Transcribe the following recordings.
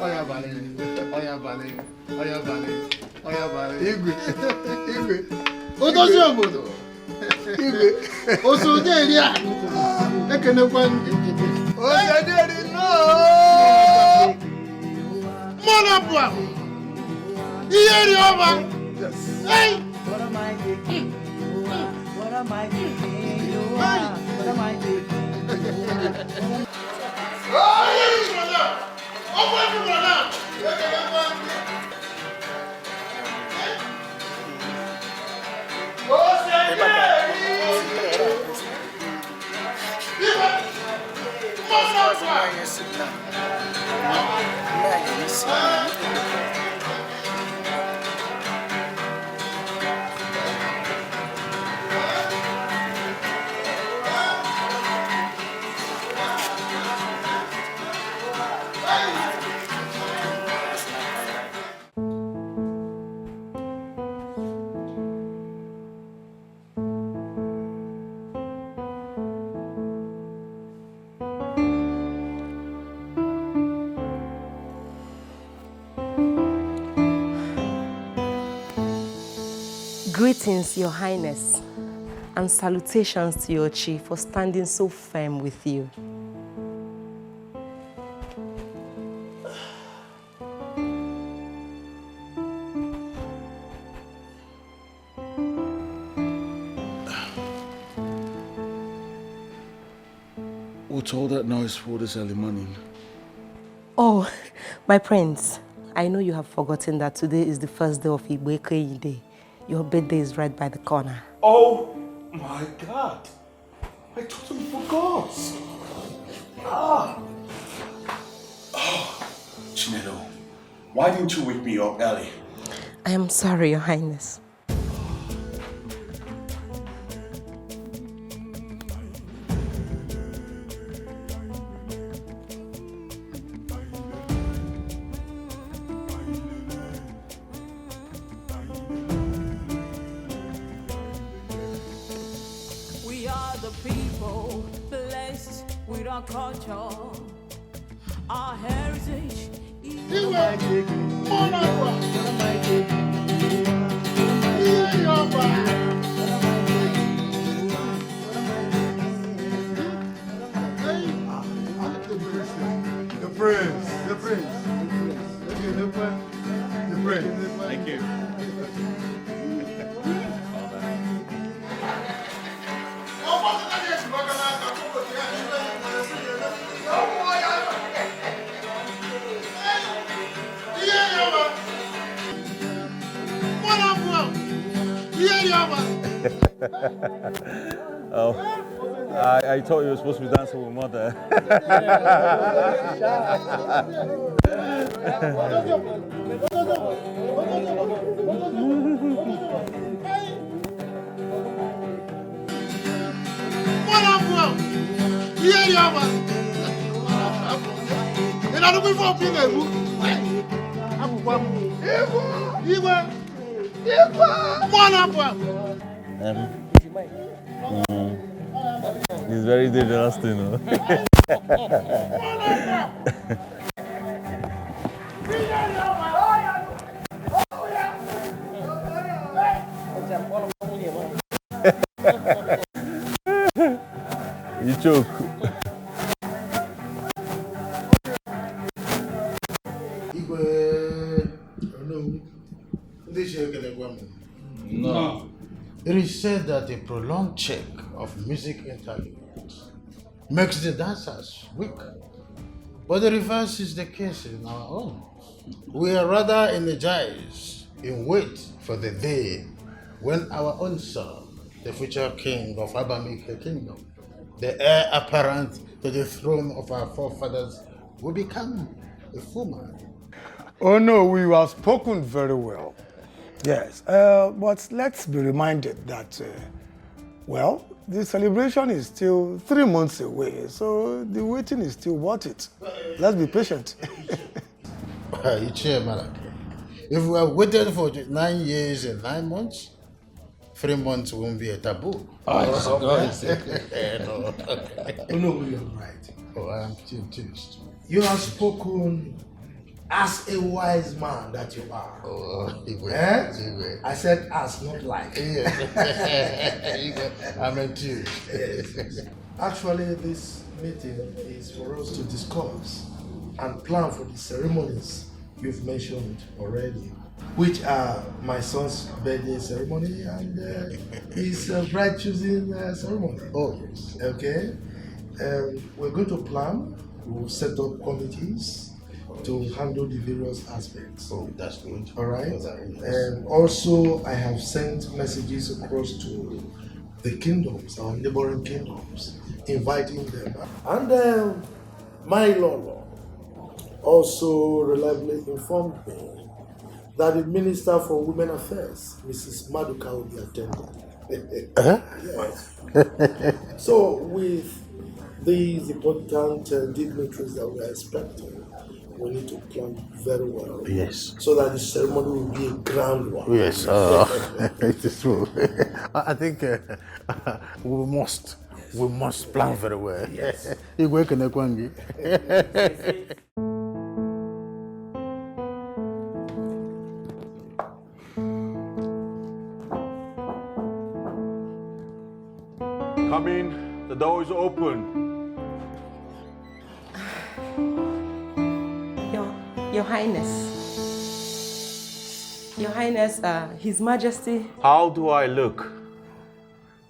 Oya Bale. Igwe. Odozi obodo. Igwe. Osoje eri a. Ekenekwa ndị. Osoje eri no. Mona bua. Iye ri oba. Hey. What am I doing? What am I doing? What am I doing? Greetings, Your Highness, and salutations to your chief for standing so firm with you. What's all that noise for this early morning? Oh, my prince, I know you have forgotten that today is the first day of Igweke Day. Your birthday is right by the corner. Oh my God! I totally forgot. Oh, Chinelo, why didn't you wake me up early? I am sorry, Your Highness. Culture, our heritage. The prince. Thank you. Oh, I thought you were supposed to be dancing with mother. It's very dangerous, you know. You choke. No. It is said that a prolonged check of music intelligence makes the dancers weak. But the reverse is the case in our own. We are rather energized in wait for the day when our own son, the future king of Abamike Kingdom, the heir apparent to the throne of our forefathers, will become a full man. Oh no, we have spoken very well. Yes, but let's be reminded that, well, the celebration is still 3 months away, so the waiting is still worth it. Let's be patient. If we have waited for 9 years and 9 months, 3 months won't be a taboo. No, you're right. Oh, I am still pleased. You have spoken as a wise man that you are. Oh, I said as, not like. I meant you. Yes. Actually, this meeting is for us to discuss and plan for the ceremonies you've mentioned already, which are my son's birthday ceremony and his bride choosing ceremony. Oh, yes. Okay? We're going to plan, we'll set up committees to handle the various aspects. Oh, that's good. All right? Yes. And also, I have sent messages across to the kingdoms, our neighboring kingdoms, inviting them. And my Lord also reliably informed me that the Minister for Women Affairs, Mrs. Maduka, will be attending. Yes. So, with these important dignitaries that we are expecting, we need to plan very well. Yes. So that the ceremony will be a grand one. Yes, it is true. I think we must plan very well. Yes. Igwe Kenekwangi. Come in. The door is open. Your Highness. Your Highness, His Majesty. How do I look,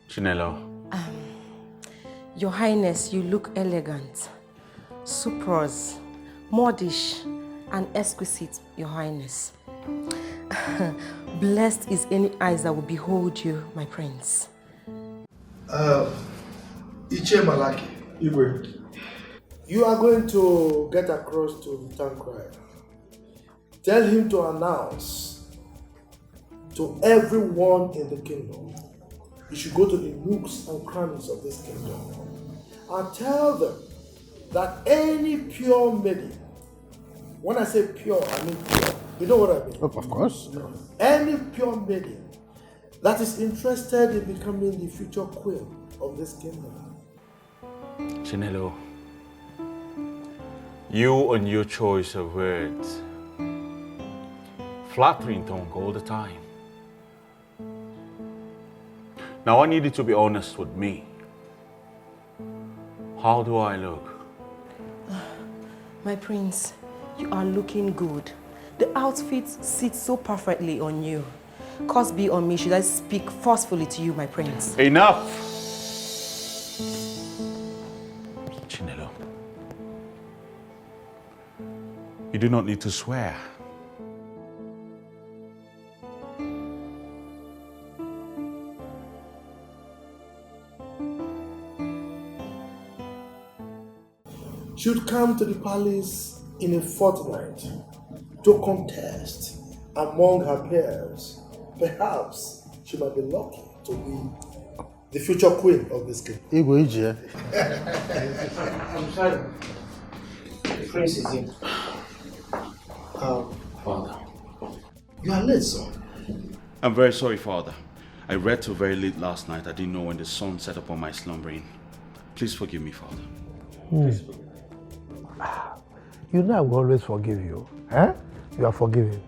Chinelo? Your Highness, you look elegant, superb, modish, and exquisite, Your Highness. Blessed is any eyes that will behold you, my prince. Iche Malaki, you are going to get across to the town crier. Tell him to announce to everyone in the kingdom, you should go to the nooks and crannies of this kingdom and tell them that any pure maiden, when I say pure, I mean pure. You know what I mean? Of course. Any pure maiden that is interested in becoming the future queen of this kingdom. Chinelo, you and your choice of words, flattering tongue all the time. Now I need you to be honest with me. How do I look? My prince, you are looking good. The outfit sits so perfectly on you. Curse be on me, should I speak forcefully to you, my prince? Enough! Chinelo, you do not need to swear. Should come to the palace in a fortnight to contest among her peers. Perhaps she might be lucky to be the future queen of this kingdom. Igwe Ije. I'm sorry. The prince is in. Father, you are late, son. I'm very sorry, Father. I read till very late last night. I didn't know when the sun set upon my slumbering. Please forgive me, Father. You know I will always forgive you. Huh? You are forgiven.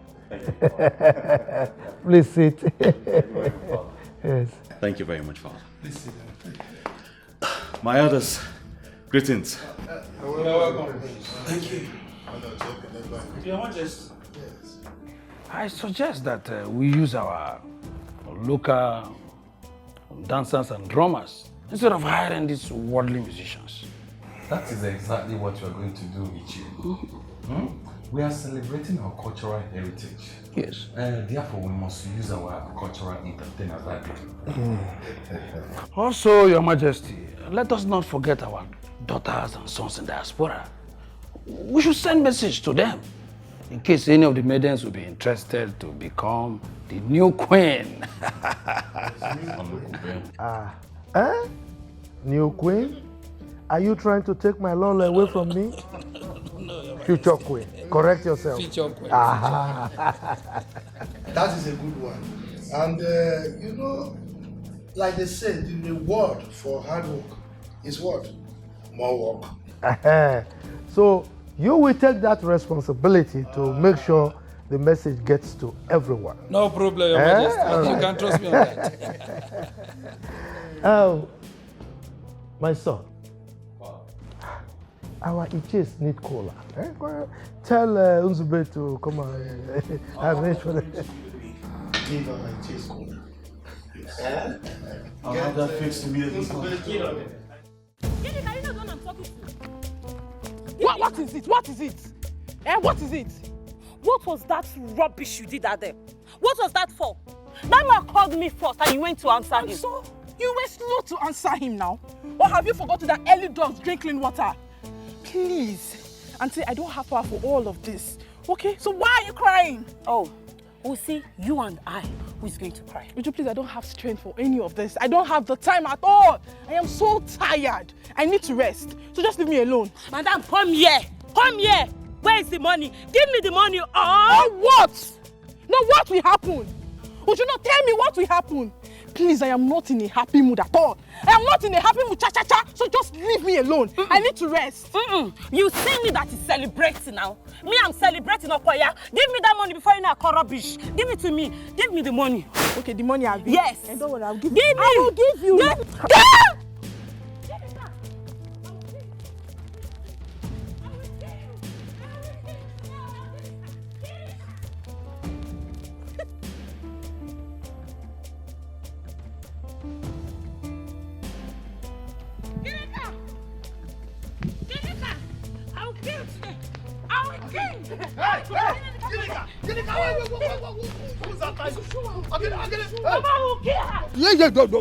Please sit. Yes. Thank you very much, Father. My elders, greetings. Thank you. Your Majesty. I suggest that we use our local dancers and drummers instead of hiring these worldly musicians. That is exactly what we are going to do, Ichi. We are celebrating our cultural heritage. Yes. Therefore, we must use our cultural entertainers like them. Also, Your Majesty, let us not forget our daughters and sons in diaspora. We should send message to them in case any of the maidens will be interested to become the new queen. New queen? Are you trying to take my Lolo away from me? Future queen. Correct yourself. Future queen. That is a good one. And you know, like they said, the reward for hard work is what? More work. So you will take that responsibility to make sure the message gets to everyone. No problem, Your Majesty. You can trust me on that. My son, our Ichis need cola. Tell Unzube to come and arrange for them. Give her my Ichis cola. I'll have that fixed immediately. What is it? What is it? What is it? What was that rubbish you did at them? What was that for? That man called me first and you went to answer him. So, you were slow to answer him now? Or have you forgotten that early dogs drink clean water? Please, Auntie, I don't have power for all of this. Okay, so why are you crying? Oh, we'll see you and I who is going to cry. Would you please, I don't have strength for any of this. I don't have the time at all. I am so tired. I need to rest. So just leave me alone. Madam, come here. Come here. Where is the money? Give me the money. Oh, what? Now what will happen? Would you not tell me what will happen? Please, I am not in a happy mood at all. I am not in a happy mood, cha-cha-cha. So just leave me alone. I need to rest. You see me that is celebrating now. Me, I'm celebrating, Okoya. Give me that money before you know I call rubbish. Give it to me. Give me the money. Okay, the money I'll give. Yes. And don't worry, I'll give you. Give me. I will give you. Yeah,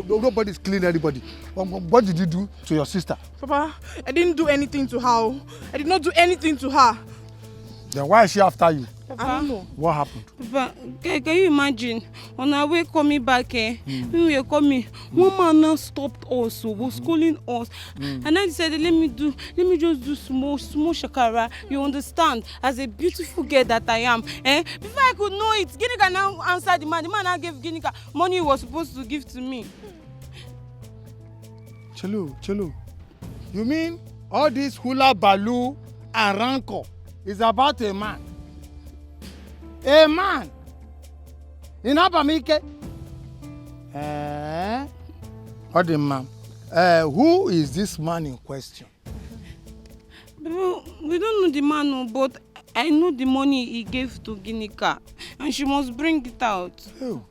nobody's killing anybody. What did you do to your sister? Papa, I didn't do anything to her. I did not do anything to her. Then why is she after you? Papa, I don't know. What happened? Papa, can you imagine? On our way coming back, when we were coming, one man now stopped us, was calling us. And I decided, let me just do small shakara. You understand? As a beautiful girl that I am. Before I could know it, Ginika now answered the man. The man now gave Ginika money he was supposed to give to me. Chelo. You mean all this hula baloo and rancor is about a man? A man in Abamike. Man. Who is this man in question? We don't know the man, but I know the money he gave to Ginika, and she must bring it out. Oh.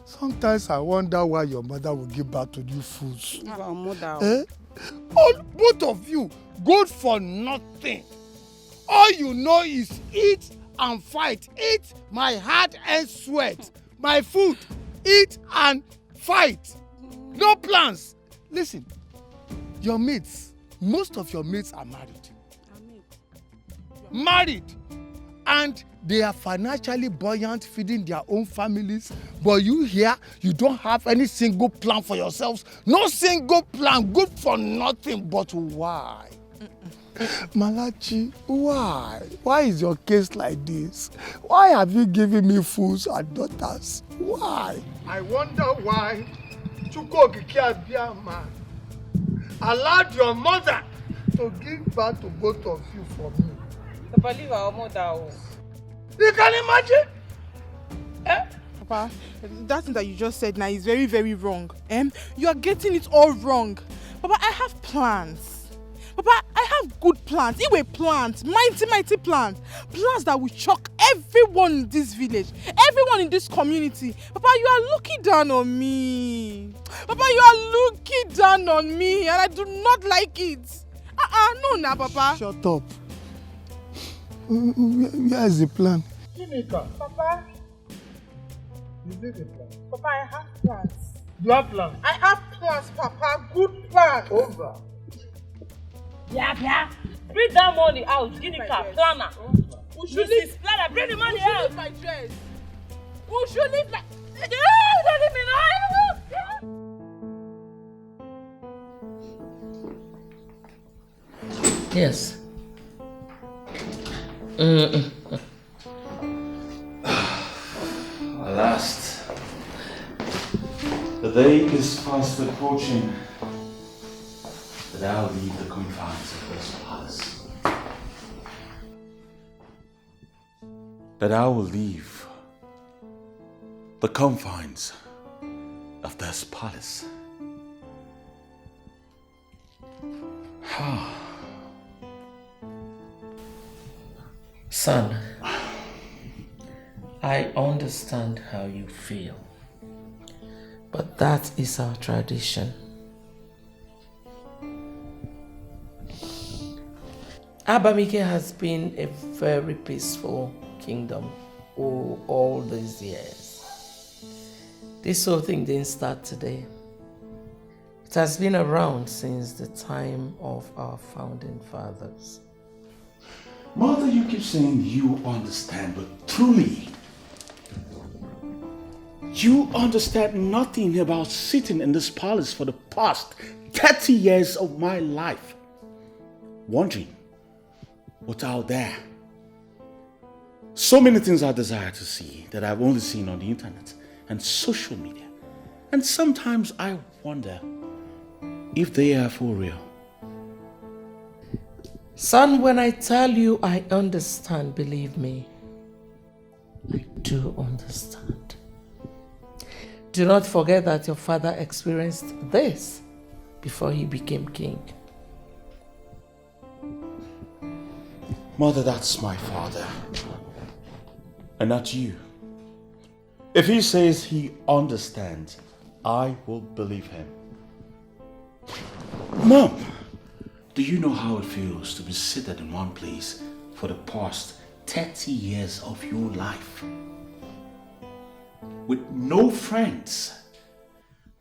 Sometimes I wonder why your mother will give back to you fools. Our mother. Both of you, good for nothing. All you know is eat and fight. Eat my heart and sweat. My food, eat and fight. No plans. Listen, your mates, most of your mates are married. And they are financially buoyant, feeding their own families. But you here, you don't have any single plan for yourselves. No single plan, good for nothing. But why? Malachi, why? Why is your case like this? Why have you given me fools and daughters? Why? I wonder why Chukwuokike allowed your mother to give birth to both of you for me. Papa, leave our mother. You can imagine? Papa, that thing that you just said now is very, very wrong. You are getting it all wrong. Papa, I have plans. Papa, I have good plans. Iwe plans, mighty plans. Plans that will shock everyone in this village, everyone in this community. Papa, you are looking down on me. Papa, you are looking down on me, and I do not like it. No, Papa. Shut up. Where is the plan? Ginika. Papa. Is it the plan? Papa, I have plans. You have plans? I have plans, Papa. Good plans. Over. Yeah. Bring that money out, Ginika, planner. Who should leave? Planner, bring the money out. Who should leave my dress? Who should leave my... Don't leave me now. Yes. Alas, the day is fast approaching that I'll leave the confines of this palace. that I will leave the confines of this palace. Son, I understand how you feel, but that is our tradition. Abamike has been a very peaceful kingdom all these years. This whole thing didn't start today. It has been around since the time of our founding fathers. Mother, you keep saying you understand, but truly, you understand nothing about sitting in this palace for the past 30 years of my life, wondering what's out there. So many things I desire to see that I've only seen on the internet and social media. And sometimes I wonder if they are for real. Son, when I tell you I understand, believe me, I do understand. Do not forget that your father experienced this before he became king. Mother, that's my father, and not you. If he says he understands, I will believe him. Mom, do you know how it feels to be seated in one place for the past 30 years of your life? With no friends,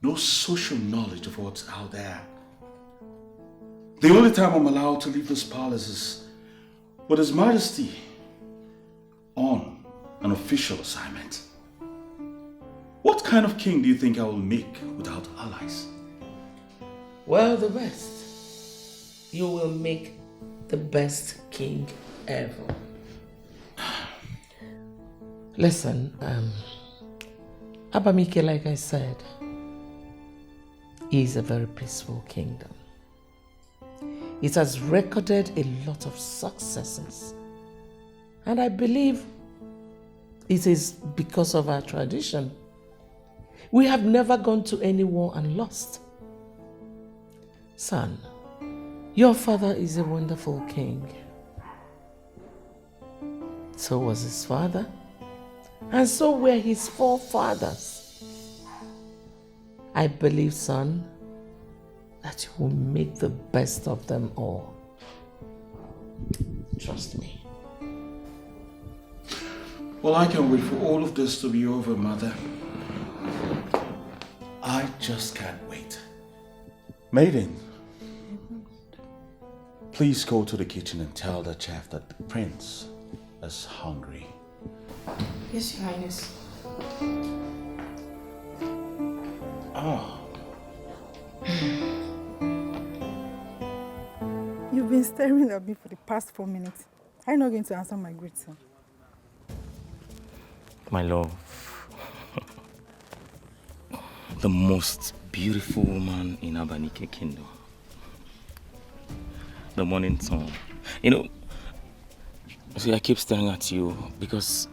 no social knowledge of what's out there. The only time I'm allowed to leave this palace is with His Majesty on an official assignment. What kind of king do you think I will make without allies? Well, the best. You will make the best king ever. Listen, Abamike, like I said, is a very peaceful kingdom. It has recorded a lot of successes. And I believe it is because of our tradition. We have never gone to any war and lost. Son, your father is a wonderful king. So was his father, and so were his forefathers. I believe, son, that you will make the best of them all. Trust me. Well, I can't wait for all of this to be over, Mother. I just can't wait. Maiden, please go to the kitchen and tell the chef that the prince is hungry. Yes, Your Highness. You've been staring at me for the past 4 minutes. Are you not going to answer my greeting? My love, the most beautiful woman in Abanike Kingdom. The morning sun. You know, see, I keep staring at you because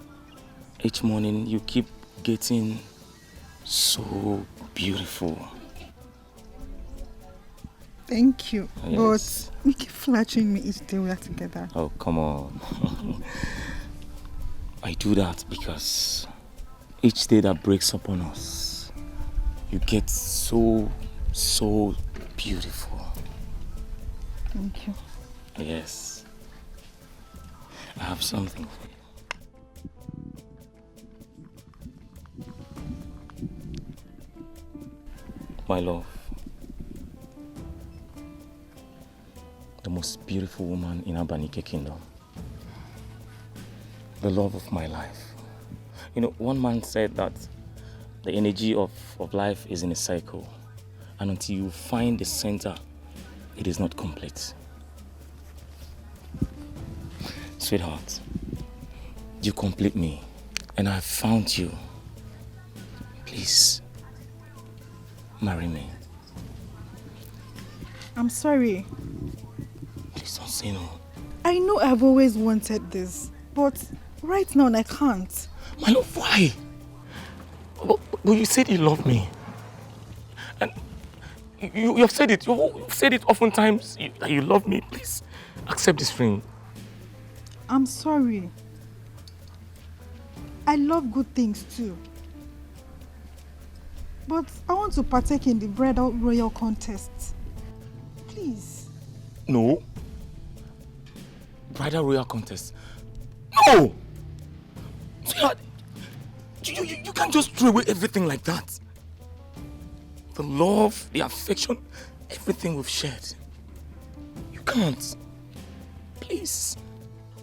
each morning you keep getting so beautiful. Thank you. Yes. But you keep flattering me each day we are together. Oh, come on. I do that because each day that breaks upon us, you get so beautiful. Thank you. Yes. I have something for you. My love, the most beautiful woman in Abanike Kingdom. The love of my life. You know, one man said that the energy of life is in a cycle, and until you find the center, it is not complete. Sweetheart, you complete me, and I found you. Please, marry me. I'm sorry. Please don't say no. I know I've always wanted this, but Right now, I can't. My love, why? But you said you love me. And you have said it. You've said it oftentimes that you love me. Please accept this ring. I'm sorry. I love good things too. But I want to partake in the bridal royal contest. Please. No. Bridal royal contest. No! Sweetheart, you can't just throw away everything like that. The love, the affection, everything we've shared. You can't. Please.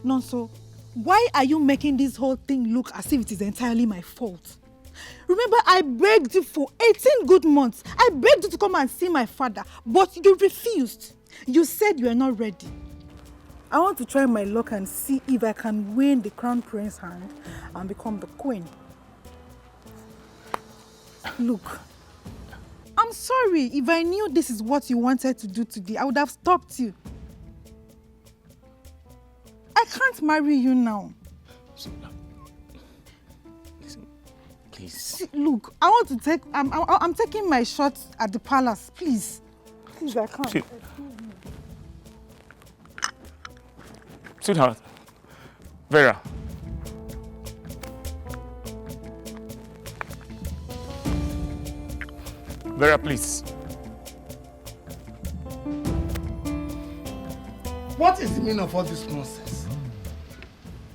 Nonso, why are you making this whole thing look as if it is entirely my fault? Remember, I begged you for 18 good months. I begged you to come and see my father, but you refused. You said you are not ready. I want to try my luck and see if I can win the crown prince's hand and become the queen. Look, I'm sorry. If I knew this is what you wanted to do today, I would have stopped you. I can't marry you now. Listen, please. See, look, I want to take. I'm taking my shot at the palace. Please, please, I can't. Excuse me. Sweetheart, Vera. Vera, please. What is the meaning of all this nonsense?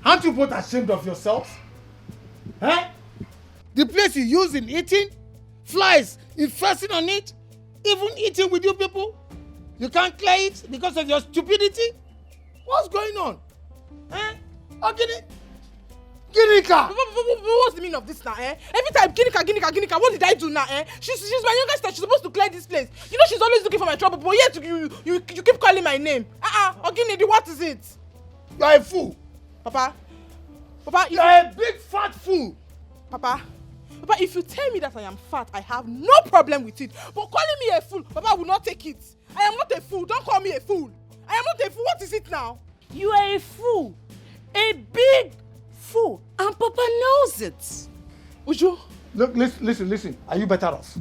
Aren't you both ashamed of yourselves? Eh? The place you use in eating, flies infesting on it, even eating with you people. You can't clear it because of your stupidity? What's going on? Eh? Oh, Ginika! What's the meaning of this now, eh? Every time, Ginika, what did I do now, eh? She's my younger sister. She's supposed to clear this place. You know she's always looking for my trouble, but yet you keep calling my name. Oginidi, what is it? You are a fool. Papa, you are a big fat fool. Papa, if you tell me that I am fat, I have no problem with it. But calling me a fool, Papa will not take it. I am not a fool. Don't call me a fool. I am not a fool. What is it now? You are a fool. A big fool. And Papa knows it. Uju, look, listen. Are you better off?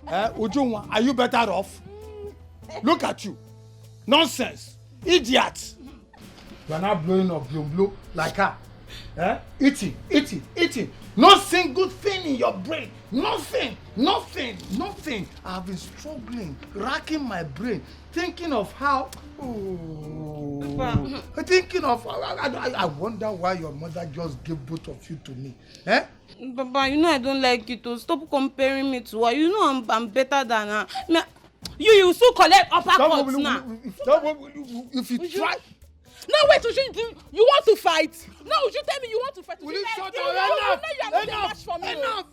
Uju, are you better off? Look at you. Nonsense. Idiot. You are not blowing up blow like her. Eating. No single thing in your brain. Nothing. I have been struggling, racking my brain, thinking of how. Thinking of. I wonder why your mother just gave both of you to me. Papa, you know I don't like it. Stop comparing me to her. You know I'm better than her. You still collect uppercuts now. If you try. No, wait, you want to fight? No, you tell me you want to fight. Will you shut up?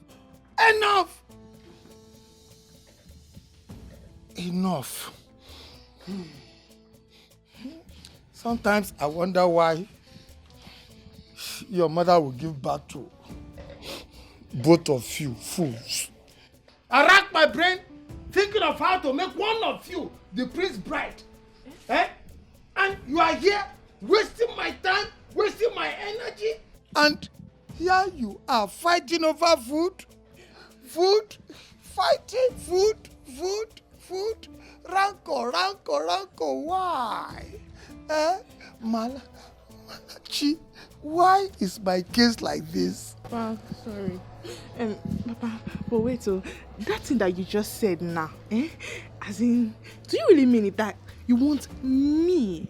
Enough. Sometimes I wonder why your mother will give birth to both of you fools. I racked my brain thinking of how to make one of you the prince's bride. And you are here wasting my time, wasting my energy, and here you are fighting over food, rancor, why? Malachi, why is my case like this? Papa, sorry. Papa, but wait, that thing that you just said now, as in, do you really mean it that you want me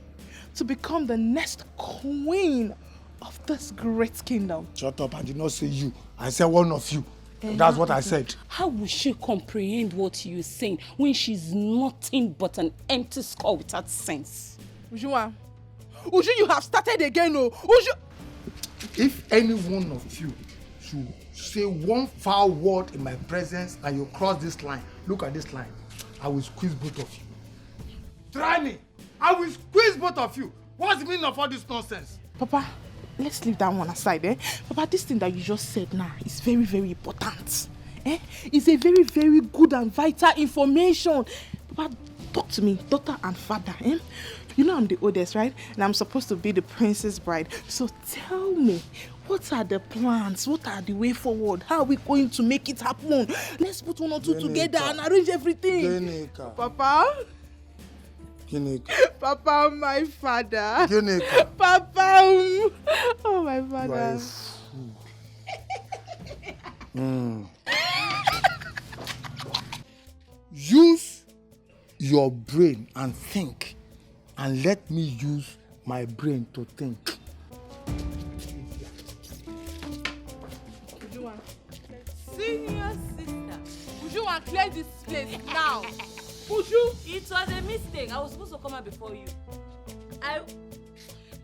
to become the next queen of this great kingdom? Shut up, I did not say you. I said one of you. That's what I said. How will she comprehend what you're saying when she's nothing but an empty skull without sense? Uju, you have started again, Uju. If any one of you should say one foul word in my presence and you cross this line, look at this line, I will squeeze both of you. Try me. I will squeeze both of you. What's the meaning of all this nonsense? Papa, let's leave that one aside, Papa, this thing that you just said now is very, very important. It's a very, very good and vital information. Papa, talk to me, daughter and father. Eh? You know I'm the oldest, right? And I'm supposed to be the princess bride. So tell me, what are the plans? What are the way forward? How are we going to make it happen? Let's put one or two together and arrange everything. Genika. Papa? Genika. Papa, my father. Genika. Papa. Oh, my father. Use your brain and think, and let me use my brain to think. Senior sister, would you want to clear this place now? Would you? It was a mistake. I was supposed to come out before you.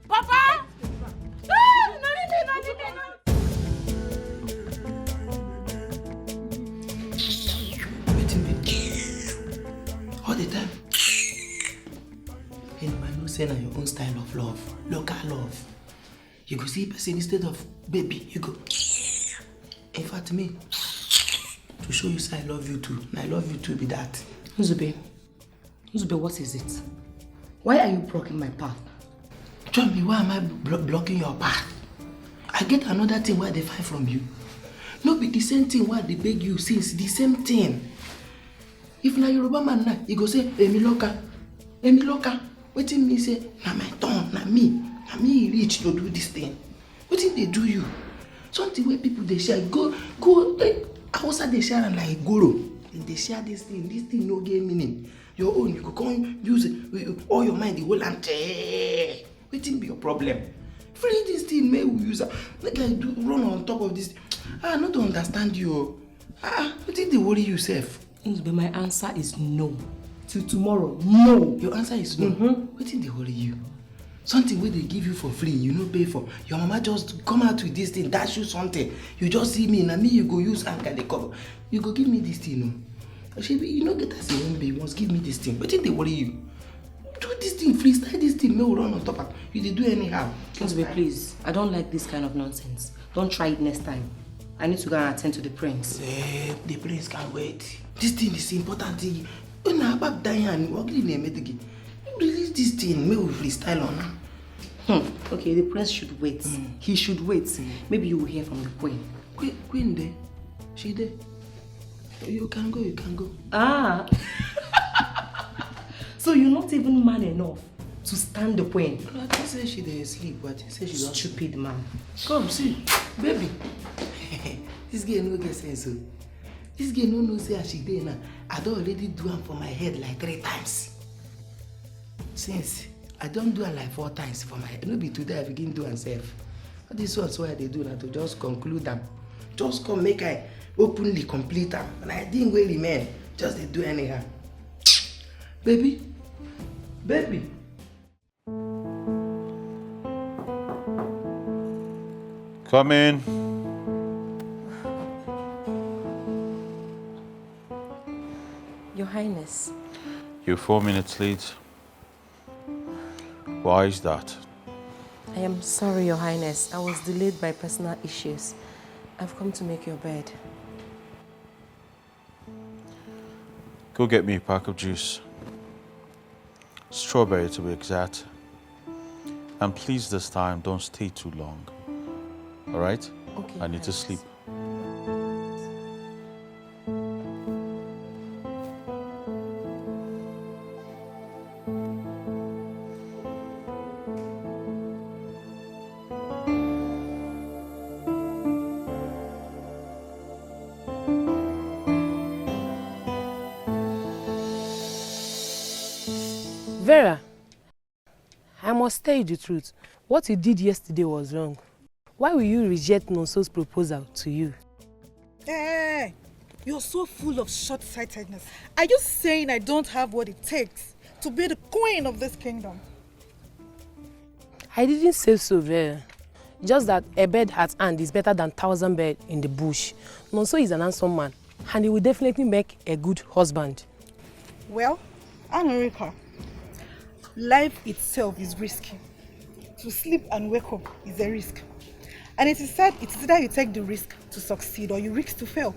Papa! No! All the time. And I know say na your own style of love, local love. You go see person instead of baby, you go. In fact, me, to show you say I love you too. And I love you too be that. Nzube, what is it? Why are you blocking my path? Tell me, why am I blocking your path? I get another thing where they find from you. No be the same thing why they beg you since the same thing. If na Yoruba man na, he go say, Emi Loka. Wetin me say, na my turn, na me reach to do this thing. Wetin they do you? Something where people they share, go, outside they share like guru. They share this thing no get meaning. Your own, you go come use it, all your mind, the whole and wetin be your problem? Free this thing, may we use it. Like I do run on top of this. I not to understand you. Wetin they worry yourself? But my answer is no. Till tomorrow, no. Your answer is no. Wetin they worry you? Something where they give you for free, you no pay for. Your mama just come out with this thing, dash you something. You just see me, and me you go use anchor the cover. You go give me this thing, no? You no get as a woman, you must give me this thing. Wetin they worry you? Do this thing, freestyle this thing, may we run on top of you. They do anyhow. Kingsbury, please. I don't like this kind of nonsense. Don't try it next time. I need to go and attend to the prince. The prince can wait. This thing is important thing. When I about Diane, what did you name release this thing, may we freestyle on her. Okay, the prince should wait. He should wait. Maybe you will hear from the queen. Queen there? She there? You can go. Ah! So you're not even man enough to stand the queen? I didn't say she dey sleep, but I say she don't. Stupid man. Come, see, baby. This girl no get sense. This girl no know say as she dey now. I don't already do am for my head like 3 times. Since I don't do it like 4 times for my head. No be today I begin do am sef. This one's why they do now to just conclude them. Just come make I openly complete them. And I didn't really remain. Just they do anyhow. Baby. Come in. Your Highness. You're 4 minutes late. Why is that? I am sorry, Your Highness. I was delayed by personal issues. I've come to make your bed. Go get me a pack of juice. Strawberry to be exact. And please this time, don't stay too long. All right? Okay. I need to sleep. Vera, I must tell you the truth. What you did yesterday was wrong. Why will you reject Nonso's proposal to you? Hey, you're so full of short-sightedness. Are you saying I don't have what it takes to be the queen of this kingdom? I didn't say so, Vera. Just that a bird at hand is better than 1,000 birds in the bush. Nonso is an handsome man, and he will definitely make a good husband. Well, America, life itself is risky. To sleep and wake up is a risk. And it is said it is either you take the risk to succeed or you risk to fail.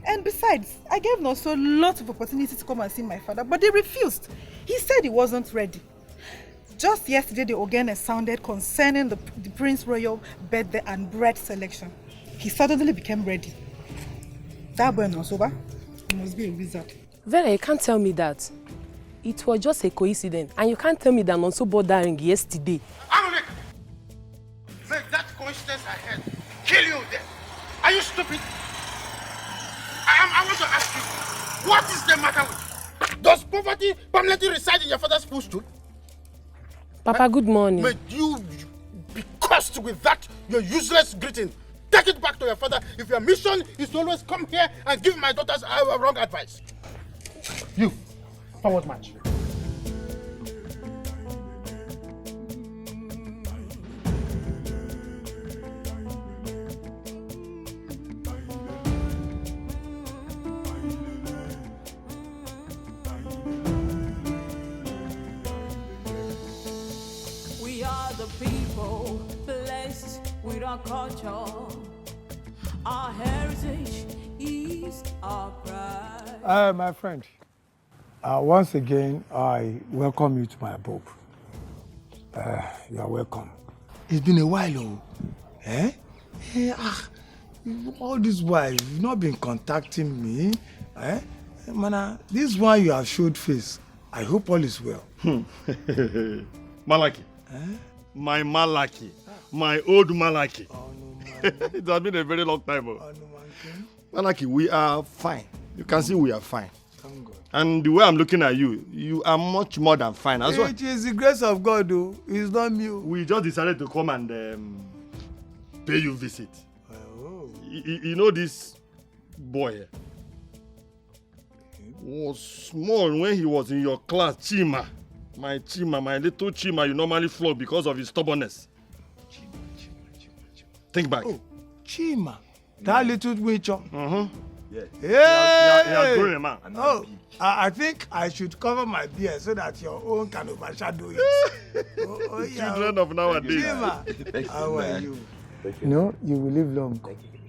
And besides, I gave Nonso lots of opportunity to come and see my father, but they refused. He said he wasn't ready. Just yesterday, the organ sounded concerning the Prince Royal birthday and bread selection. He suddenly became ready. That boy Nonsoba, he must be a wizard. Vera, you can't tell me that. It was just a coincidence, and you can't tell me that Nonso bought that ring yesterday. Anulik! Make that coincidence ahead. Kill you there. Are you stupid? I want to ask you, what is the matter with you? Does poverty permanently reside in your father's footstool? Papa, good morning. May you be cursed with that, your useless greeting. Take it back to your father if your mission is to always come here and give my daughters wrong advice. You, forward march. We are the people blessed with our culture. Our heritage is our pride. My friend, once again, I welcome you to my abode. You are welcome. It's been a while, oh. All this while, you've not been contacting me. Mana, this one you have showed face. I hope all is well. Malaki. My Malaki. My old Malaki. It has been a very long time. Malaki, we are fine. You can see we are fine. Thank God. And the way I'm looking at you, you are much more than fine as well. It is the grace of God, though. It's not me. We just decided to come and pay you visit. Oh. You know this boy here? Was small when he was in your class, Chima. My little Chima you normally flog because of his stubbornness. Think back. Oh, Chima. That little witcher. Yeah. Hey! You are growing a man. No, I think I should cover my beard so that your own can overshadow it. Children of nowadays. Chima, how are you? No, you will live long.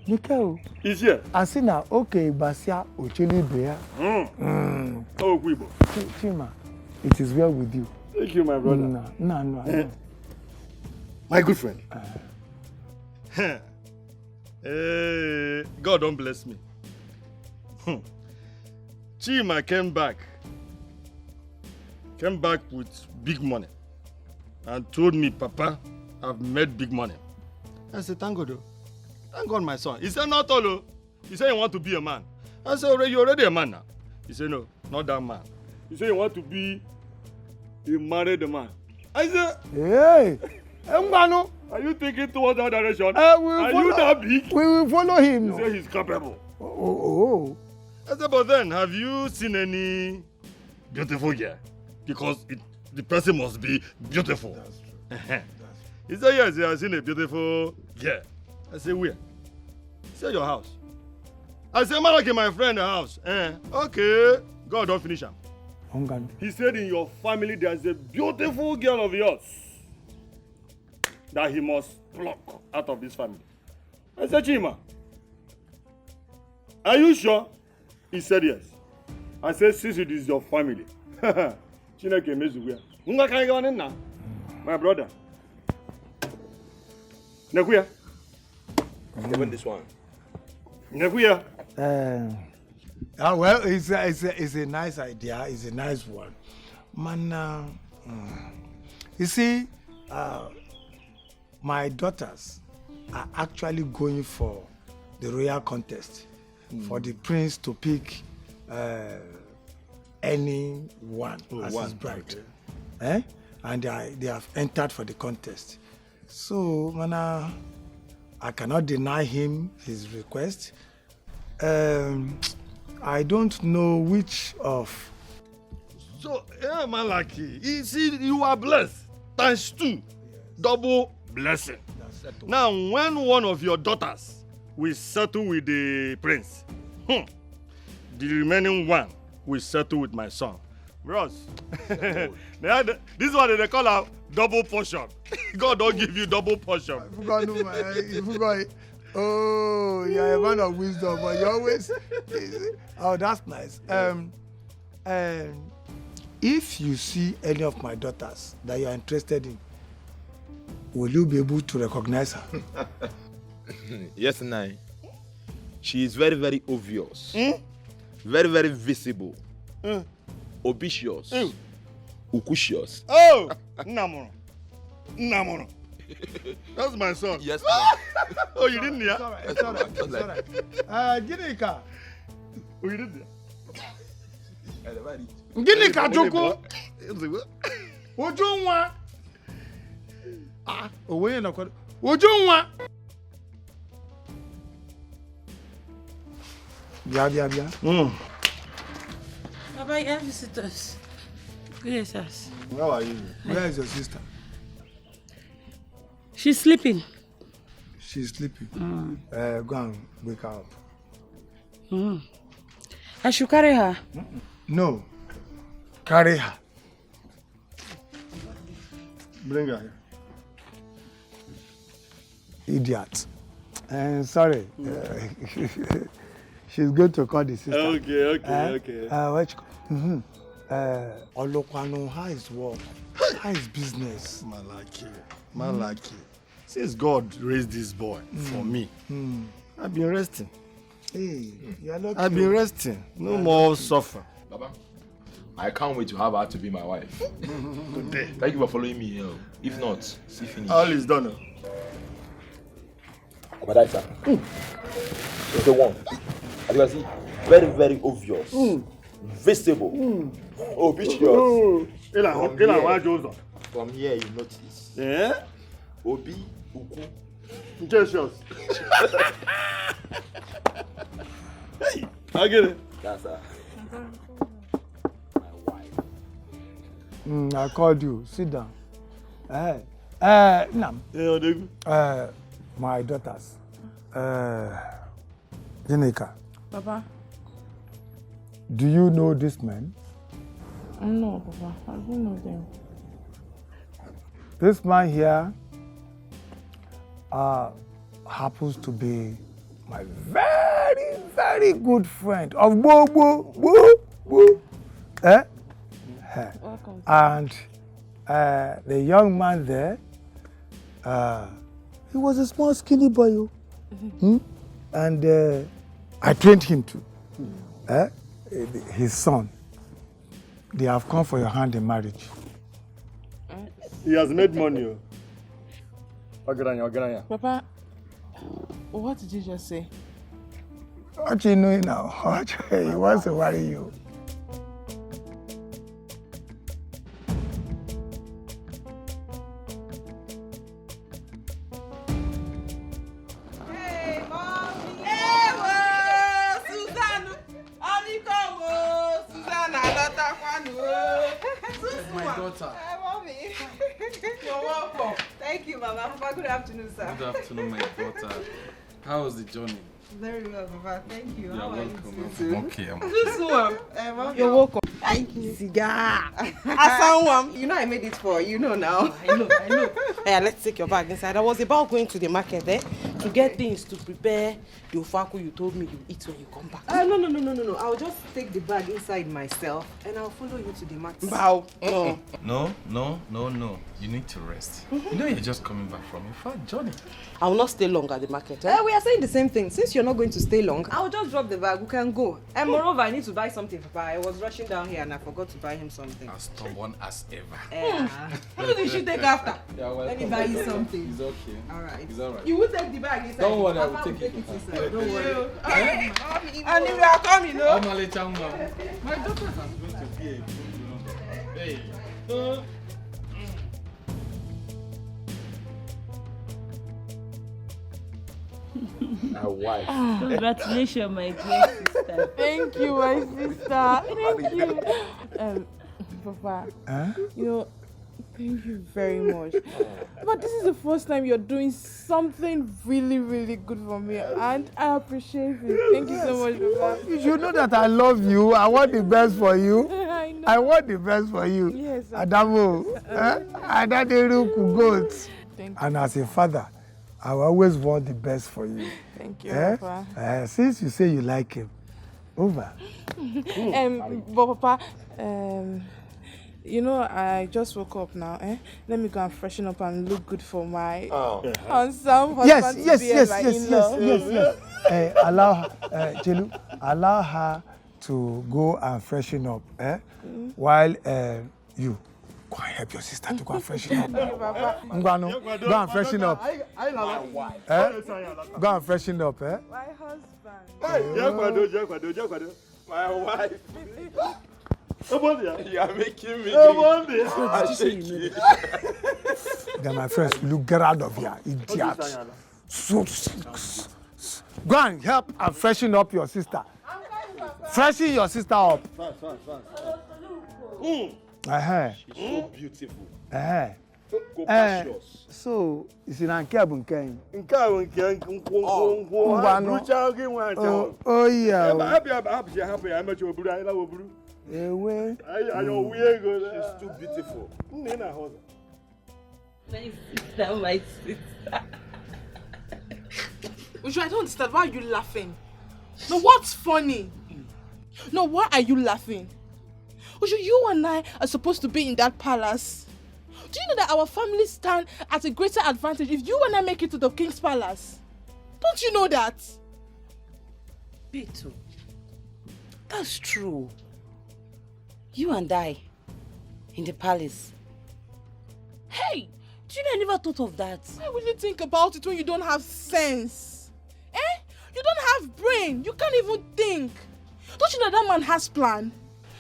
Nikel. He's here. Asina, okay, Basia, Ochili Bea. Oh, Quibo. Chima, it is well with you. Thank you, my brother. No. My good friend. God don't bless me. Chima came back with big money and told me, Papa, I've made big money. I said, thank God. Thank God, my son. He said, not all. He said, you want to be a man. I said, you're already a man now. He said, no, not that man. He said, you want to be a married man. I said, hey, Mbano. Are you thinking towards that direction? You that big? We will follow him. He said he's capable. Oh. I said, but then, have you seen any beautiful girl? Because the person must be beautiful. That's true. He said, yes, he has seen a beautiful girl. I said, where? He said, your house. I said, Malaki, my friend, the house. Okay. God, don't finish him. He said, in your family, there's a beautiful girl of yours that he must pluck out of this family. I said, Chima, are you sure? He said, yes. I said, since it is your family. My brother. Nekuya. Even this one. Nekuya. Well, it's a nice idea. It's a nice one. Man, you see, my daughters are actually going for the royal contest for the prince to pick any one as his bride. Okay. And they have entered for the contest. So, man, I cannot deny him his request. I don't know which of. So, Malaki, you see, you are blessed. Times 2. Double blessing. Now, when one of your daughters will settle with the prince, the remaining one will settle with my son. Bros, this one they call a double portion. God don't give you double portion. Oh, you're a man of wisdom, but you always. Oh, that's nice. If you see any of my daughters that you are interested in, will you be able to recognize her? Yes, Nai. She is very, very obvious. Very, very visible. Obvious. Ucucious. Oh! Namono. Namono. That's my son. Yes, Oh, you didn't hear? It's all right. It's all right. It's all right. Ginika. Oh, you didn't hear? Ginika Joko. Ojunwa. Ah, owe na kwa. Ojunwa. Bia. Papa, you have visitors. Yes, yes. How are you? Where is your sister? She's sleeping. She's sleeping. Go and wake her up. I should carry her. No. Carry her. Bring her here. Idiot. Sorry. She's going to call the sister. Okay. What you Olokwano, how is work? How is business? Malaki. Since God raised this boy for me, I've been resting. Hey, you're lucky. I've been resting. No more suffer. Baba, I can't wait to have her to be my wife. Today. Thank you for following me here. If not, see finish. All is done. Obadiah. So the one. As you can see, very, very obvious. Visible. Obvious. From here you notice. Yeah? Obi, Uku. Jesus. Hey, I get it. That's her. I called you. Sit down. Nam. My daughters. Ginika. Papa. Do you know this man? No, Papa. I don't know them. This man here happens to be my very, very good friend of Welcome. And the young man there, he was a small skinny boy. And I trained him too. His son. They have come for your hand in marriage. He has made money. Papa, what did you just say? What you know now? He wants to worry you. Thank you, Mama. Papa, good afternoon, sir. Good afternoon, my daughter. How was the journey? Very well, Papa. Thank you. You're How welcome. are you? I'm okay. You're welcome. Thank you. Cigar. You know I made it for you know now. I know. Hey, let's take your bag inside. I was about going to the market to get things to prepare the ofaku you told me you eat when you come back. No. I'll just take the bag inside myself and I'll follow you to the market. Bow. No. You need to rest. You know you're just coming back from a far journey. I will not stay long at the market. We are saying the same thing. Since you're not going to stay long, I'll just drop the bag. We can go. And moreover, I need to buy something for Papa. I was rushing down here and I forgot to buy him something. As stubborn as ever. Who did she take after? Yeah, well, Let me buy you something. It's okay. Alright. It's alright. You will take the bag inside. Don't worry, I will Papa take it. inside. Don't worry. And if you are coming, no? My daughters are going to be a good Hey. My wife. Congratulations, my dear sister. Thank you, my sister. Thank you. Papa, thank you very much. But this is the first time you're doing something really, really good for me, and I appreciate it. Thank you so much, Papa. You know that I love you. I want the best for you. I know. I want the best for you. Yes. Adamo. Adaderuku goat. Thank you. And as a father, I will always want the best for you. Thank you, Papa. Since you say you like him, over. But Papa, you know, I just woke up now. Let me go and freshen up and look good for my handsome husband. Yes. Allow her, Jelu, allow her to go and freshen up. While you go and help your sister to go and freshen up. Okay, Papa. Go and freshen up. Go and freshen up. My husband. My wife. You are making me. Then my friends, will you get out of here, idiot? Go and help and freshen up your sister. Freshen your sister up. She's so beautiful. So, is it Ankebun Kane? Oh, yeah. She's too beautiful. My sister. Uju, I don't understand. Why are you laughing? No, what's funny? No, why are you laughing? Uju, you and I are supposed to be in that palace. Do you know that our families stand at a greater advantage if you and I make it to the king's palace? Don't you know that? Beto, that's true. You and I in the palace. Hey, do you know I never thought of that? Why will you think about it when you don't have sense? You don't have brain. You can't even think. Don't you know that man has plan?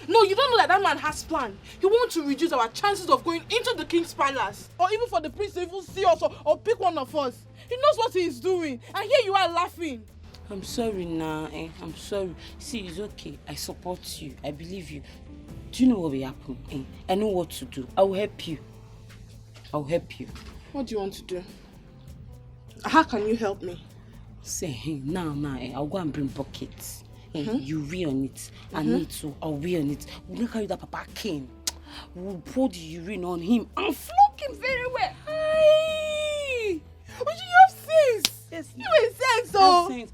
No, you don't know that man has plan. He wants to reduce our chances of going into the king's palace. Or even for the prince to even see us or pick one of us. He knows what he is doing. And here you are laughing. I'm sorry, I'm sorry. See, it's okay. I support you. I believe you. Do you know what will happen? I know what to do. I will help you. I'll help you. What do you want to do? How can you help me? Say, now, I'll go and bring buckets. You weigh on it. I need to. I'll weigh on it. We'll not carry that Papa cane. We'll pour the urine on him and flog him very well. Hey! But you have sense. Yes. You have sense, oh.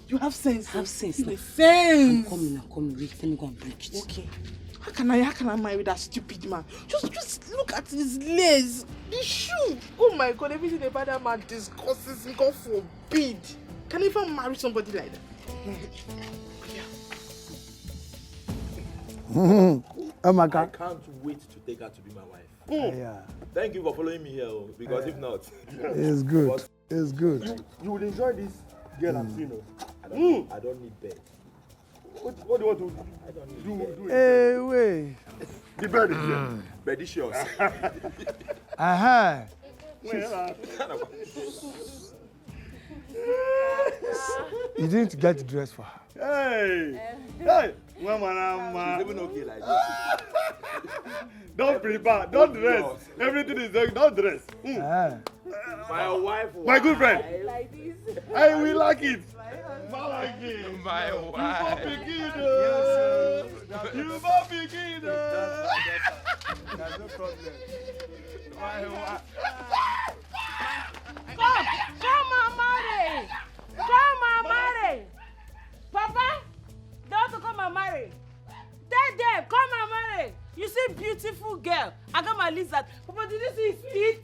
You have sense. Have sense. You have sense. I'm coming. Wait, let me go and break it. Okay. How can I marry that stupid man? Just look at his legs, the shoe. Oh my God, everything about that man disgusts me. God forbid. Can I even marry somebody like that? Oh my God. I can't wait to take her to be my wife. Yeah. Thank you for following me here, because if not, It's good. It's good. You will enjoy this girl I'm seeing. I don't need bed. What do you want to I don't need do? bed. Hey, wait. The bed is here. Bedicious. You didn't get the dress for her. Hey, Mama. She's even okay like this. Don't prepare, don't dress. Everything is there, don't dress. My wife. My good friend. Like this. I will like it. My wife. You won't begin. There's no problem. My wife. Come and marry. Papa, don't come and marry. Tell them, come and marry. You see, beautiful girl. I got my list that. Papa, did you see his teeth?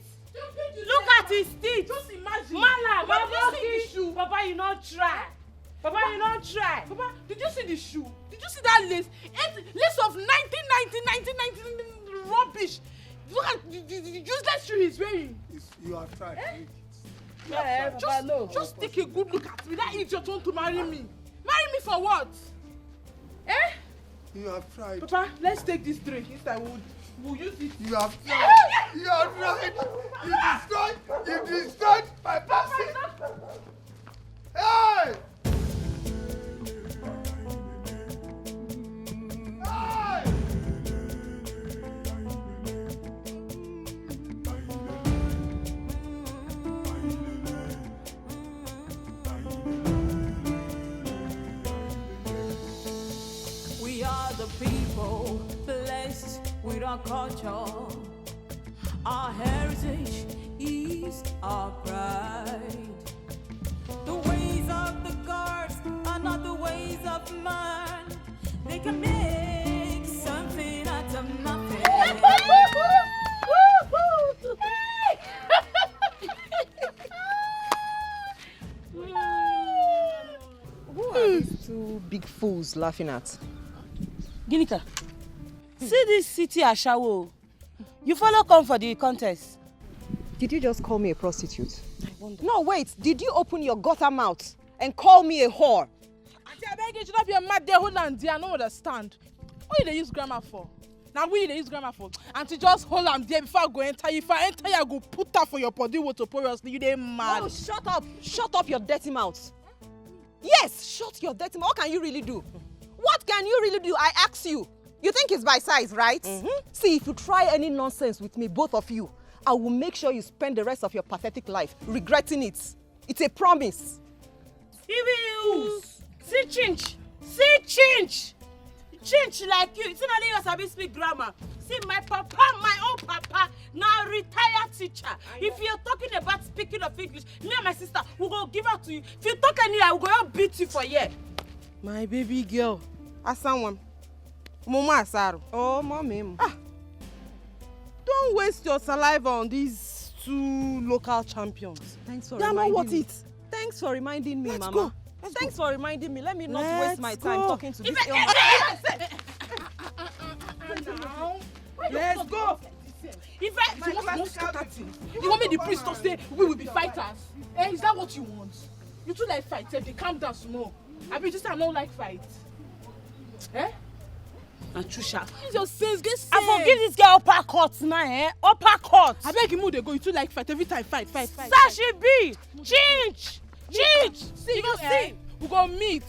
Look at his teeth. Just imagine. Mala, Papa, did you see the shoe? Papa, you not try. Papa, you not try. Papa, did you see the shoe? Did you see that lace? Lace of 1990 rubbish. Look at the useless shoe he's wearing. You have tried. Just take a good look at me. That is your turn to marry me. Marry me for what? You have tried. Papa, let's take this drink. Instead, we'll use it. You have tried. You have tried. You destroyed my person. Hey! We are the people blessed with our culture. Our heritage is ways are pride. The ways of the gods are not the ways of man. They can make something out of nothing. Who are these two big fools laughing at? Ginika, see this city Ashawo. You follow come for the contest. Did you just call me a prostitute? No, wait. Did you open your gutter mouth and call me a whore? Auntie, I beg you, should not be a mad there, hold on, dear. I don't understand. What they use grammar for? Now, we they use grammar for? Auntie, just hold on there before I go enter. If I enter, I go put her for your body notoriously. You they mad. Oh, shut up. Shut up your dirty mouth. Yes, shut your dirty mouth. What can you really do? What can you really do? I ask you. You think it's by size, right? See, if you try any nonsense with me, both of you, I will make sure you spend the rest of your pathetic life regretting it. It's a promise. See chinch. See chinch. Chinch like you. It's not only you sabi speak grammar. See my papa, my own papa, now retired teacher. If you're talking about speaking of English, me and my sister will go give her to you. If you talk anywhere, we'll go beat you for a year. My baby girl. Asanwam. Mama Asaro. Oh, mommy. Don't waste your saliva on these two local champions. Thanks for they are reminding not worth me. it. Thanks for reminding me, Let's Mama. go. Thanks for reminding me. Let me not Let's waste my time go. talking to this young Let's go. You want me the priest to say we will be fighters? Eh, is that what you want? You two like fight, they calm down small. I mean, just I don't like fight. Eh? Antrusha. Use your sense, get sense. I forgive this girl uppercut now, eh? Uppercut. I beg you, they go. You two like fight every time. Fight. Sashi B. Chinch. See, you see. We go meet.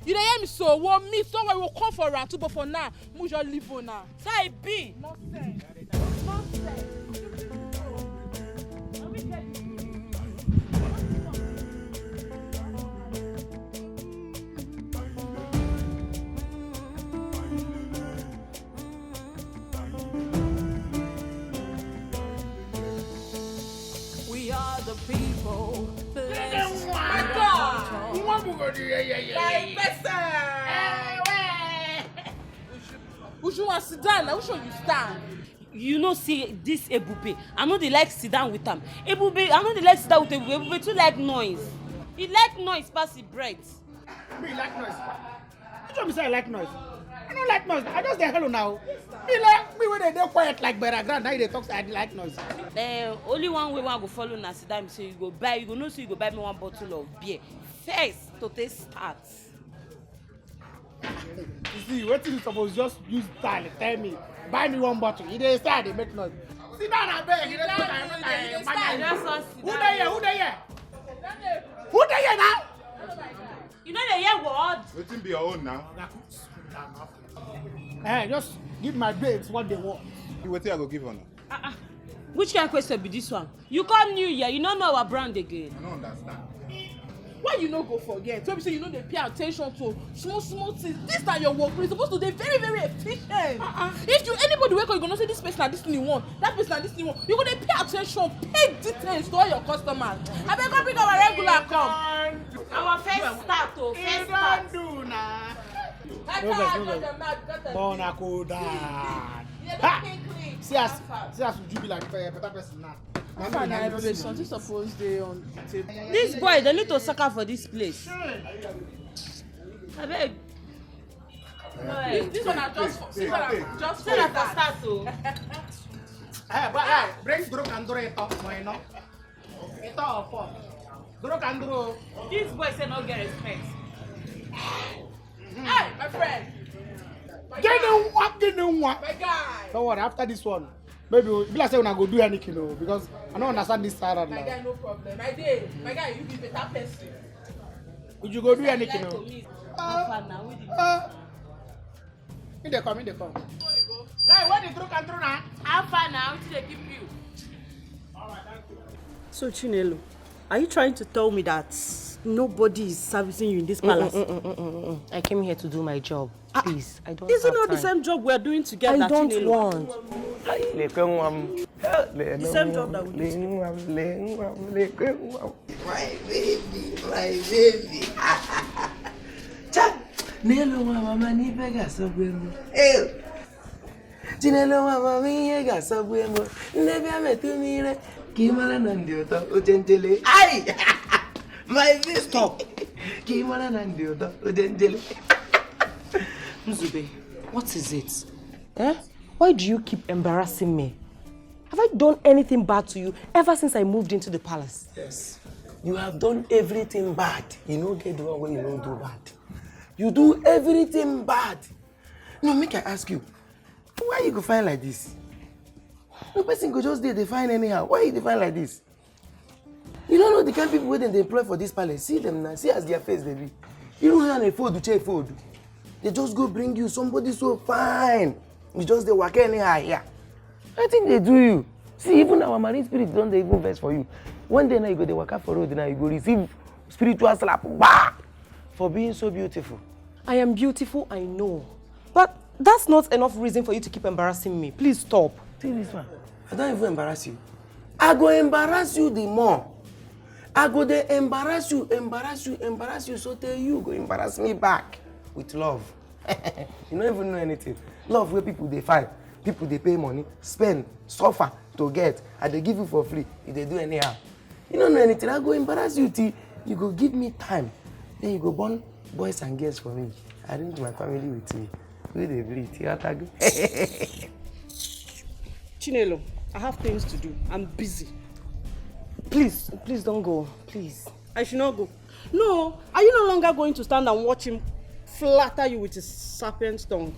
You don't hear me so? We'll meet. Don't worry, we'll come for round two, but for now, we just leave for now. Say B. Nonsense. We are the people. Let's Which one sit down now? Which one you stand? You know, see this Ebube. I know they like sit down with them. Ebube, I know they like sit down with Ebube. Ebube too like noise. He like noise pass the bread. Me like noise. Which one say I like noise? I don't like noise. I just dey hello now. Me like me when they quiet like Beragrand. Now they talk say I like noise. Only one way I go follow na sit down. So you go buy. You go know so you go buy me one bottle of beer first to take start. You see, what you suppose just use style. Tell me, buy me one bottle. You dey say they make noise. Sit down and beg. You dey Who dey here? Who dey here? Who dey here now? You know they hear word. Wetin be your own now? Just give my babes what they want. Wetin I go give una? Which kind of question be this one? You come new year, you don't know our brand again. I don't understand. Why you no go forget? So say you know they pay attention to small things. This na your work. You're supposed to be very, very efficient. If you anybody wake up, you gonna say this person na this thing you want, that person na this thing you want. You gonna pay attention, pay details to all your customers. I beg come bring our regular come. Our first start, oh, first start. Do na. See as you be like a better person now. Something supposed they on the table. This boy, they need to sucker for this place. I beg. This one are just for start to. Bring Druk and Duro ito, ito opo. Druk and Duro. This boy say no get respect. Hey, my friend. Get them what? My guy. Don't worry, after this one, maybe be like say when I go do anything, because I don't understand this side of My life. guy, no problem. My guy, you be better person. Would you go do anything? In they come. Hey, where the Druk and Duro now? How far now? Until they keep you. So Chinelo, are you trying to tell me that nobody is servicing you in this palace? I came here to do my job. Please, I don't Is it have not time. the same job we are doing together, I don't Chinelo? want. The same job that we do. My baby. Nelo mama ni pega sobwemo. Tinelo mama mi ga sobwemo. Nebi ametumire kimala na ndioto ojentele. Ai! My baby stop. Kimala na ndioto ojentele. Mzube, what is it? Eh? Why do you keep embarrassing me? Have I done anything bad to you ever since I moved into the palace? Yes. You have done everything bad. You don't get the one way you don't do bad. You do everything bad. No, make I ask you, why you go find like this? No person go just they find anyhow. Why you find like this? You don't know the kind of people they employ for this palace. See them now. See as their face they be. You don't have a food to check food. They just go bring you somebody so fine. You just they work anyhow here. I think they do you. See, even our marine spirit don't they even vex for you. One day now you go they work out for road now you go receive spiritual slap bah, for being so beautiful. I am beautiful, I know. But that's not enough reason for you to keep embarrassing me. Please stop. See this one. I don't even embarrass you. I go embarrass you the more. I go there embarrass you, so tell you go embarrass me back with love. You don't even know anything. Love where people they find, people they pay money, spend, suffer to get, and they give you for free. If they do anyhow. You don't know anything. I go embarrass you till you go give me time. Then you go born boys and girls for me. Arrange my family with me. We they breathe. You have to go. Chinelo, I have things to do. I'm busy. Please don't go. Please. I should not go. No, are you no longer going to stand and watch him flatter you with his serpent's tongue?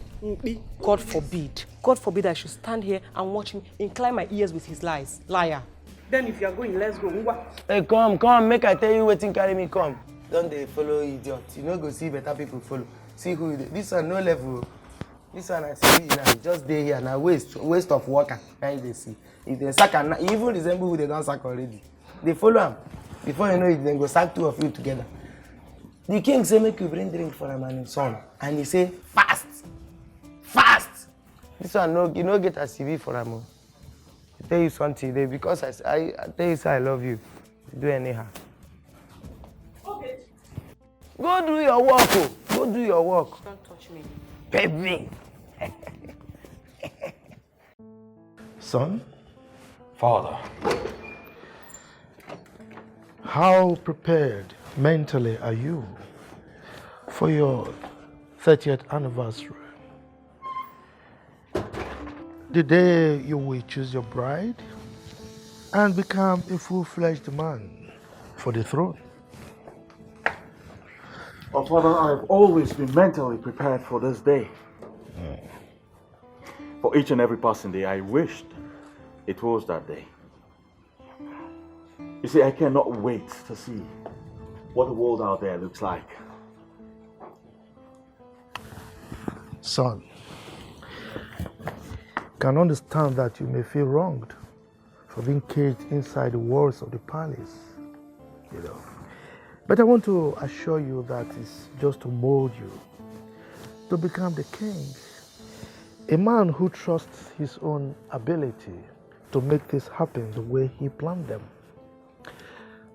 God forbid. God forbid I should stand here and watch him incline my ears with his lies. Liar. Then if you are going, let's go. Hey, come, make I tell you waiting carry me come. Don't they follow idiot? You know go see better people follow. See who it is. This one no level. This one I see now, just day here now waste of worker. Now they see. If they sack and even resemble who they don't sack already. They follow him. Before you know it, then go sack two of you together. The king say make you bring drink for him and his son. And he say fast. This one no, you no get a CV for him. I tell you something today because I tell you say I love you. Do anyhow. Okay. Go do your work, oh. Go do your work. Don't touch me. Baby. Son? Father. How prepared mentally are you for your 30th anniversary? The day you will choose your bride and become a full-fledged man for the throne. Oh, Father, I've always been mentally prepared for this day. For each and every passing day, I wished it was that day. You see, I cannot wait to see what the world out there looks like. Son, can understand that you may feel wronged for being caged inside the walls of the palace, you know. But I want to assure you that it's just to mold you to become the king. A man who trusts his own ability to make this happen the way he planned them.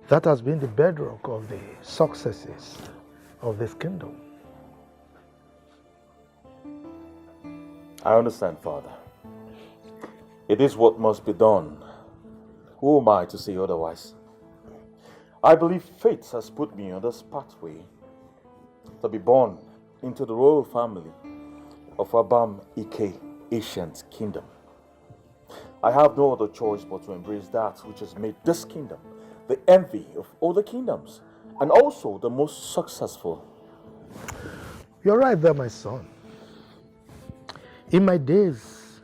That has been the bedrock of the successes of this kingdom. I understand, Father. It is what must be done. Who am I to say otherwise? I believe fate has put me on this pathway to be born into the royal family of Abam Ike, ancient kingdom. I have no other choice but to embrace that which has made this kingdom the envy of other kingdoms and also the most successful. You're right there, my son. In my days,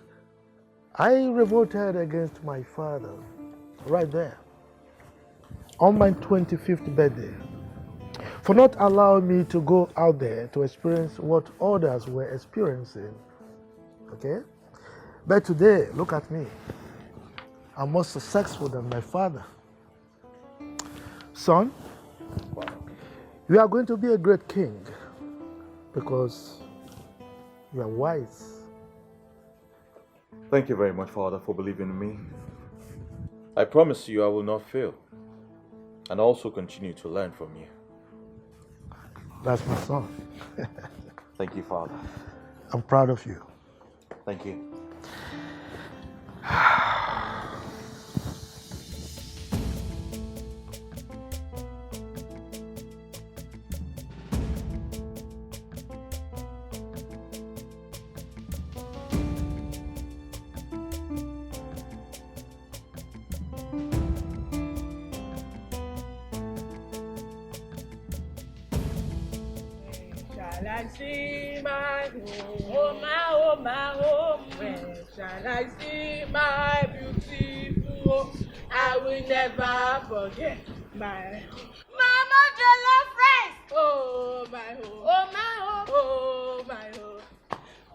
I revolted against my father right there on my 25th birthday for not allowing me to go out there to experience what others were experiencing. Okay? But today, look at me. I'm more successful than my father. Son, you are going to be a great king because you are wise. Thank you very much, Father, for believing in me. I promise you I will not fail, and also continue to learn from you. That's my son. Thank you, Father. I'm proud of you. Thank you. Shall I see my home? Oh my home. Where shall I see my beautiful home? I will never forget my home. Mama Jollof Rice. Oh my home. Oh my home. Oh my home.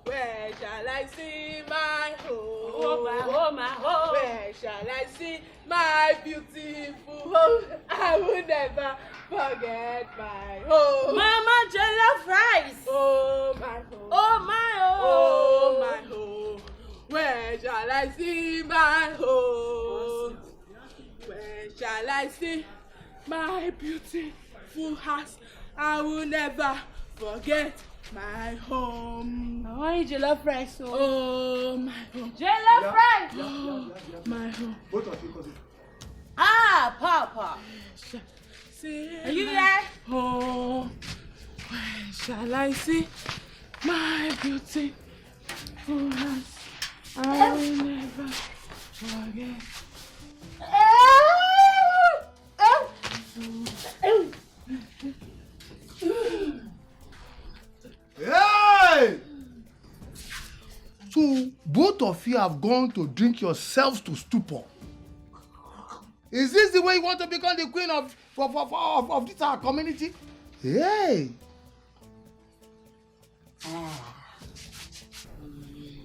Where shall I see my home? Oh my home. Where shall I see my beautiful home? I will never forget my home. Mama Jollof Rice. Oh my home. Oh my home. Oh my home. Where shall I see my home? Where shall I see my beautiful house? I will never forget my home. I want jollof rice. Oh my home. Jollof rice. Oh my home. Both of you cousin. Ah, Papa. Are you there? Oh, where shall I see my beautiful house? I will never forget. Hey! So both of you have gone to drink yourselves to stupor. Is this the way you want to become the queen of this our community? Hey!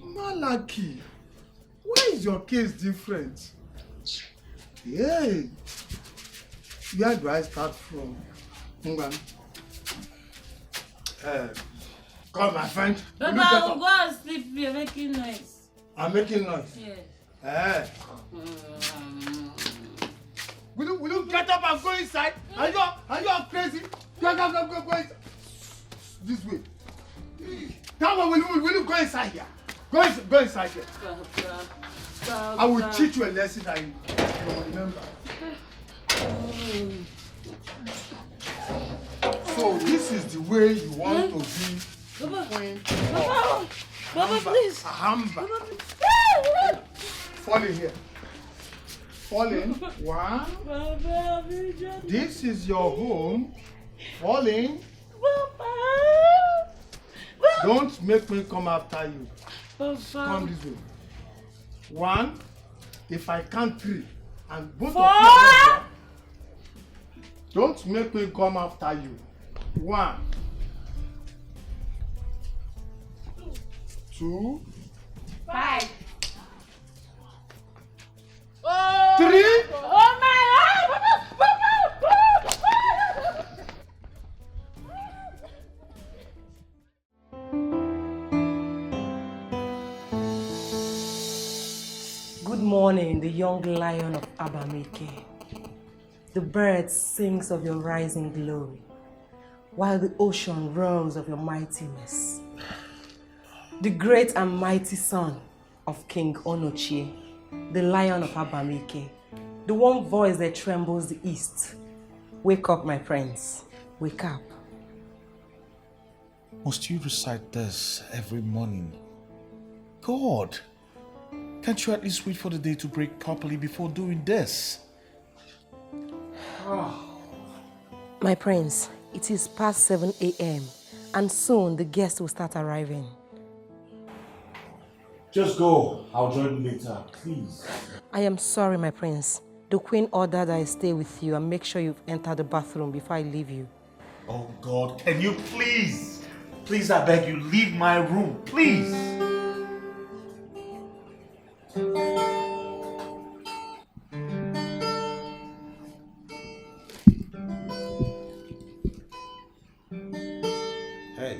Malaki, why is your case different? Hey! Where do I start from? Come, my friend. Papa, I'll go and sleep. You're making noise. I'm making noise. Yes. Will you get up and go inside? Are you crazy? Go inside. This way. Come on, will you go inside here? Go inside here. I will teach you a lesson that you will remember. So this is the way you want to be. Baba, please. Hamba. Fall in here. Fall in. One. This is your home. Fall in. Don't make me come after you. Come this way. One. If I count three, and both of you are there, don't make me come after you. 1, 2, 5. 3. Oh my Good morning, the young lion of Abameke. The bird sings of your rising glory, while the ocean roars of your mightiness. The great and mighty son of King Onochie, the lion of Abameke, the one voice that trembles the east. Wake up, my friends. Wake up. Must you recite this every morning? God, can't you at least wait for the day to break properly before doing this? My prince, it is past 7 a.m. and soon the guests will start arriving. Just go. I'll join you later, please. I am sorry, my prince. The queen ordered that I stay with you and make sure you've entered the bathroom before I leave you. Oh God, can you please? Please, I beg you, leave my room, please. Hey.